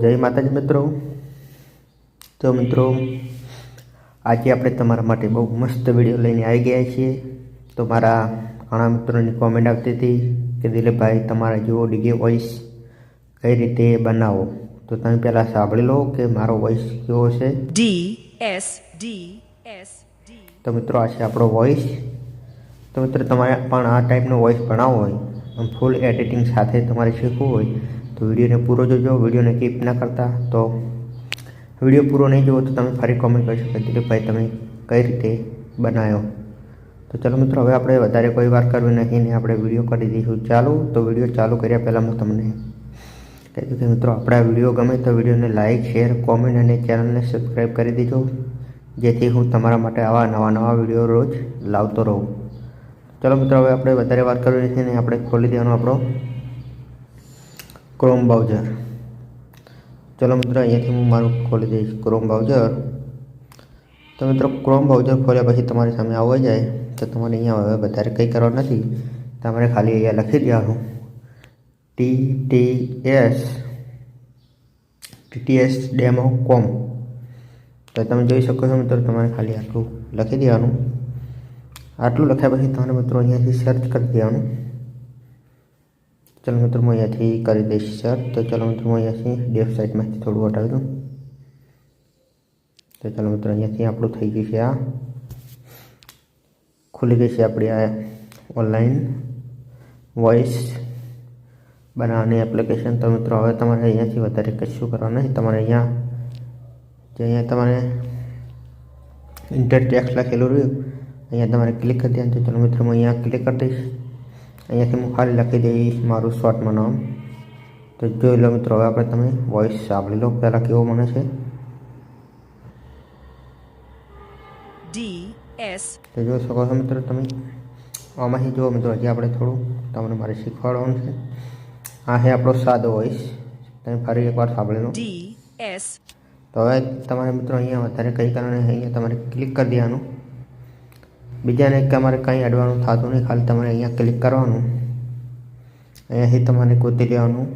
જય માતાજી મિત્રો। તો મિત્રો આજે આપણે તમારા માટે બહુ મસ્ત વિડીયો લઈને આવી ગયા છીએ। તો મારા ઘણા મિત્રોની કોમેન્ટ આવતી હતી કે દિલીપભાઈ તમારા જેવો ડીજે વોઇસ કઈ રીતે બનાવો। તો તમે પહેલાં સાંભળી લો કે મારો વોઇસ કેવો છે। તો મિત્રો આ છે આપણો વોઇસ। તો મિત્રો તમારે પણ આ ટાઈપનો વોઇસ બનાવવો હોય અને ફૂલ એડિટિંગ સાથે તમારે શીખવું હોય તો વિડીયોને પૂરો જોજો। વિડીયોને સ્કીપ ના કરતા। તો વિડીયો પૂરો નહીં જોવો તો તમે ફરી કોમેન્ટ કરી શકો દિલીપભાઈ તમે કઈ રીતે બનાવ્યો। તો ચલો મિત્રો હવે આપણે વધારે કોઈ વાર કરવી નહીં ને આપણે વિડીયો કરી દઈશું ચાલુ। તો વિડીયો ચાલુ કર્યા પહેલાં હું તમને કહી દઉં કે મિત્રો આપણા વિડીયો ગમે તો વિડીયોને લાઇક શેર કોમેન્ટ અને ચેનલને સબસ્ક્રાઈબ કરી દેજો જેથી હું તમારા માટે આવા નવા વિડીયો રોજ લાવતો રહું। ચલો મિત્રો હવે આપણે વધારે વાત કરવી નથી ને આપણે ખોલી દેવાનો આપણો ક્રોમ બ્રાઉઝર। ચલો મિત્રો અહીંયાથી હું મારું ખોલી દઈશ ક્રોમ બ્રાઉઝર। તો મિત્રો ક્રોમ બ્રાઉઝર ખોલ્યા પછી તમારી સામે આવવા જાય તો તમારે અહીંયા હવે વધારે કંઈ કરવાનું નથી। તમારે ખાલી અહીંયા લખી દેવાનું TTS ડેમો કોમ। તો તમે જોઈ શકો છો મિત્રો તમારે ખાલી આટલું લખી દેવાનું। આટલું લખ્યા પછી તમારે મિત્રો અહીંયાથી સર્ચ કરી દેવાનું। ચલો મિત્રો હું અહીંયાથી કરી દઈશ સર્ચ। તો ચલો મિત્રો હું અહીંયાથી વેબસાઇટમાંથી થોડું હટાવી દઉં। તો ચલો મિત્રો અહીંયાથી આપણું થઈ ગયું છે આ ખુલી ગઈ છે આપણી આ ઓનલાઈન વોઇસ બનાવવાની એપ્લિકેશન। તો મિત્રો હવે તમારે અહીંયાથી વધારે કશું કરવાનું નહીં। તમારે અહીંયા તમારે ઇન્ટર ટેક્સ્ટ લખેલું રહ્યું અહીંયા તમારે ક્લિક કરી દેવાનું। તો ચલો મિત્રો હું અહીંયા ક્લિક કરી દઈશ। અહીંયાથી હું ખાલી લખી દઈશ મારું શોર્ટમાં નામ। તો જોઈ લો મિત્રો હવે આપણે તમે વોઇસ સાંભળી લો પહેલાં કેવો મને છે। તો જોઈ શકો છો મિત્રો તમે આમાંથી જુઓ મિત્રો હજી આપણે થોડું તમને મારે શીખવાડવાનું છે। આ છે આપણો સાદો વોઇસ તમે ફરી એકવાર સાંભળી લો। તો હવે તમારે મિત્રો અહીંયા વધારે કંઈ કરવાનું નહીં। અહીંયા તમારે ક્લિક કરી દેવાનું। બીજાને તમારે કંઈ અડવાનું થતું નહીં ખાલી તમારે અહીંયા ક્લિક કરવાનું। અહીંયાથી તમારે ગોતી લેવાનું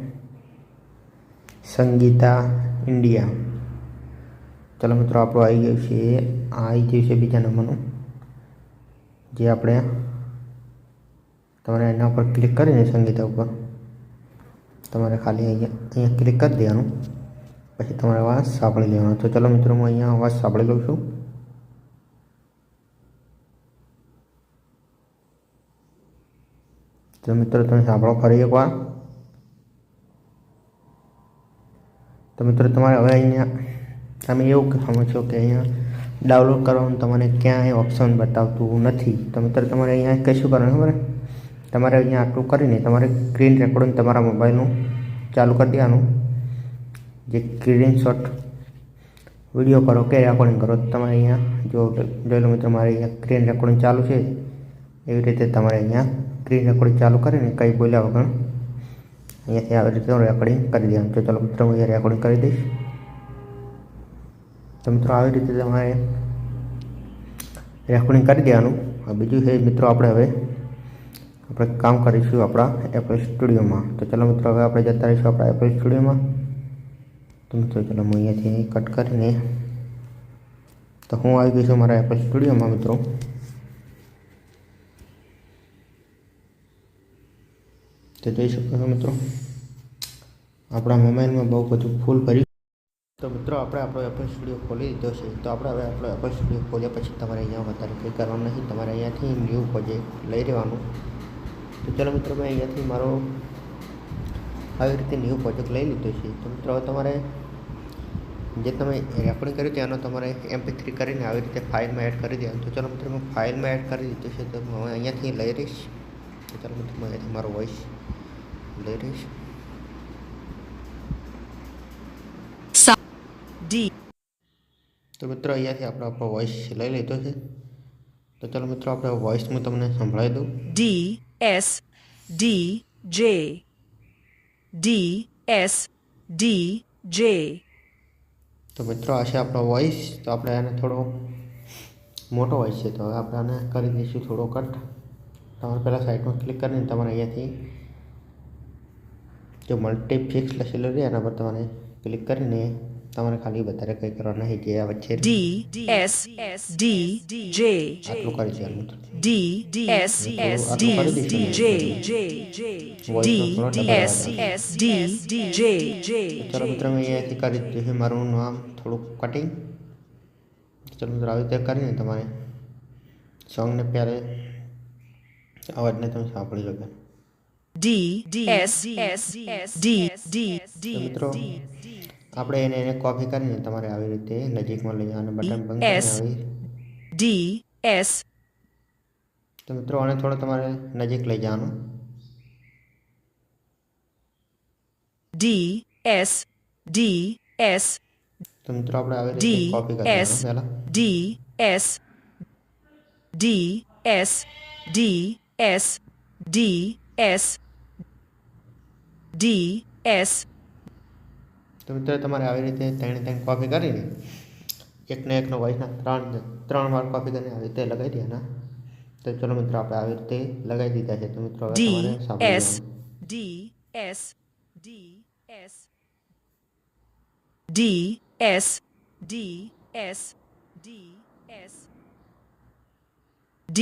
સંગીતા ઇન્ડિયા। ચલો મિત્રો આપણું આવી ગયું છે આવી ગયું છે બીજા નંબરનું જે આપણે તમારે એના ઉપર ક્લિક કરીને સંગીતા ઉપર તમારે ખાલી અહીંયા ક્લિક કરી દેવાનું। પછી તમારે અવાજ સાંભળી લેવાનો। તો ચલો મિત્રો હું અહીંયા અવાજ સાંભળી લઉં છું। તો મિત્રો તમે સાંભળો ફરી એકવાર। તો મિત્રો તમારે હવે અહીંયા તમે એવું સમજો કે અહીંયા ડાઉનલોડ કરવાનું તમારે ક્યાંય ઓપ્શન બતાવતું નથી। તો મિત્રો તમારે અહીંયા કશું કરવાનું ખબર તમારે અહીંયા આટલું કરીને તમારે સ્ક્રીન રેકોર્ડિંગ તમારા મોબાઈલનું ચાલુ કરી દેવાનું। જે સ્ક્રીનશોટ વિડીયો કરો કે રેકોર્ડિંગ કરો તમારે અહીંયા જોઈ લો મિત્રો મારે અહીંયા સ્ક્રીન રેકોર્ડિંગ ચાલુ છે। એવી રીતે તમારે અહીંયા સ્ક્રીન રેકોર્ડિંગ ચાલુ કરીને કંઈ બોલ્યા વગર અહીંયાથી આવી રીતે રેકોર્ડિંગ કરી દેવાનું। તો ચાલો મિત્રો હું અહીંયા રેકોર્ડિંગ કરી દઈશ। તો મિત્રો આવી રીતે તમારે રેકોર્ડિંગ કરી દેવાનું। બીજું છે મિત્રો આપણે કામ કરીશું આપણા એપલ સ્ટુડિયોમાં। તો ચાલો મિત્રો હવે આપણે જતા રહીશું આપણા એપલ સ્ટુડિયોમાં। તો મિત્રો ચાલો હું અહીંયાથી કટ કરીને તો હું આવી ગઈ છું મારા એપલ સ્ટુડિયોમાં મિત્રો। તો જોઈ શકો છો મિત્રો આપણા મોબાઈલમાં બહુ બધું ફૂલ ભર્યું। તો મિત્રો આપણે આપણો એપલ સ્ટુડિયો ખોલી દીધો છે। તો આપણે હવે આપણો એપલ સ્ટુડિયો ખોલ્યા પછી તમારે અહીંયા વધારે કંઈ કરવાનું નહીં। તમારે અહીંયાથી ન્યૂ પ્રોજેક્ટ લઈ લેવાનું। તો ચલો મિત્રો મેં અહીંયાથી મારો આવી રીતે ન્યૂ પ્રોજેક્ટ લઈ લીધો છે। તો મિત્રો હવે તમારે જે તમે રેકોર્ડિંગ કર્યું ત્યાંનો તમારે MP3 કરીને આવી રીતે ફાઇલમાં એડ કરી દેવાનું। તો ચલો મિત્રો મેં ફાઇલમાં એડ કરી દીધું છે। તો હું અહીંયાથી લઈ રહીશ। તો ચાલો મિત્રો હું અહીંયાથી મારો વોઇસ લઈ રહીશ। તો મિત્રો અહીંયાથી આપણો વોઇસ લઈ લીધો છે। તો ચાલો મિત્રો આપણે વોઇસ હું તમને સંભળાવી દઉં। DSDJ। તો મિત્રો આ છે આપણો વોઇસ। તો આપણે આને થોડો મોટો વોઇસ છે તો હવે આપણે આને કરી દઈશું થોડો કટ। તમારે પહેલાં સાઈડમાં ક્લિક કરીને તમારે અહીંયાથી जो मल्टीफिक्स लखेलू रहे एना पर तमारे ક્લિક કરીને તમારે ખાલી વધારે કંઈ કરવાનું નહીં, જે આ વચ્ચે D S D J આટલું કરી દેવાનું મિત્રો. D S D J D S D J ચાલો મિત્રો મેં અહીંયાથી કરી દીધું છે મારું નામ થોડુંક કટિંગ. ચાલો મિત્રો આવી રીતે કરીને તમારે સોંગને પહેલે અવાજને તમે સાંભળી લો. D S D D મિત્રો આપણે એને કોપી કરીને તમારે આવી રીતે નજીકમાં લઈ જવાનું, બટન બંધ કરીને આવી D S. તો મિત્રો આને થોડો તમારે નજીક લઈ જવાનું. D S D S તો મિત્રો આપણે આવી રીતે કોપી કરી દેવાનું પહેલા. D S D S D S D S D S. તો મિત્રો તમારે આવી રીતે ત્રણ કોપી કરીને એકને એકનો વોઇસના ત્રણ વાર કોપી કરીને આવી રીતે લગાવી દેવાના. તો ચલો મિત્રો આપણે આવી રીતે લગાવી દીધા છે. તો મિત્રો હવે તમારે સાંભળી લેવાનું. D S D S D S D S D S D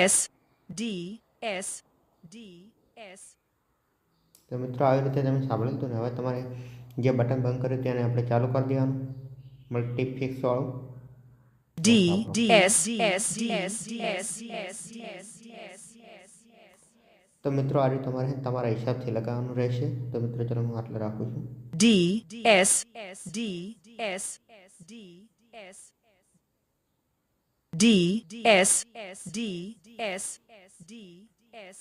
S D S D S. તો મિત્રો આવી રીતે તમે સાંભળી લીધું ને. હવે તમારે જે બટન બંધ કર્યું તેને આપણે ચાલુ કરી દેવાનું, મલ્ટીફિક્સ વાળું. D S S D S. તો મિત્રો આ રીતે તમારા હિસાબથી લગાવવાનું રહેશે. તો મિત્રો ચલો હું આટલે રાખું છું. D S D S D S D S D S D S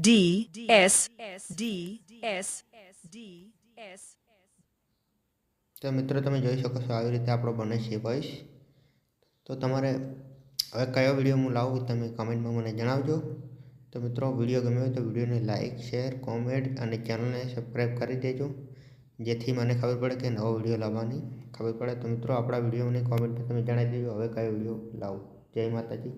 D S D S D S. તો મિત્રો તમે જોઈ શકો છો આવી રીતે આપણો બને છે વોઇસ. તો તમારે હવે કયો વિડીયો હું લાવું તમે કમેન્ટમાં મને જણાવજો. તો મિત્રો વિડીયો ગમ્યો હોય તો વિડીયોને લાઇક, શેર, કોમેન્ટ અને ચેનલને સબસ્ક્રાઈબ કરી દેજો, જેથી મને ખબર પડે કે નવો વિડીયો લાવવાની ખબર પડે. તો મિત્રો આપણા વિડીયોની કોમેન્ટમાં તમે જણાવી દેજો હવે કયો વિડીયો લાવું. જય માતાજી.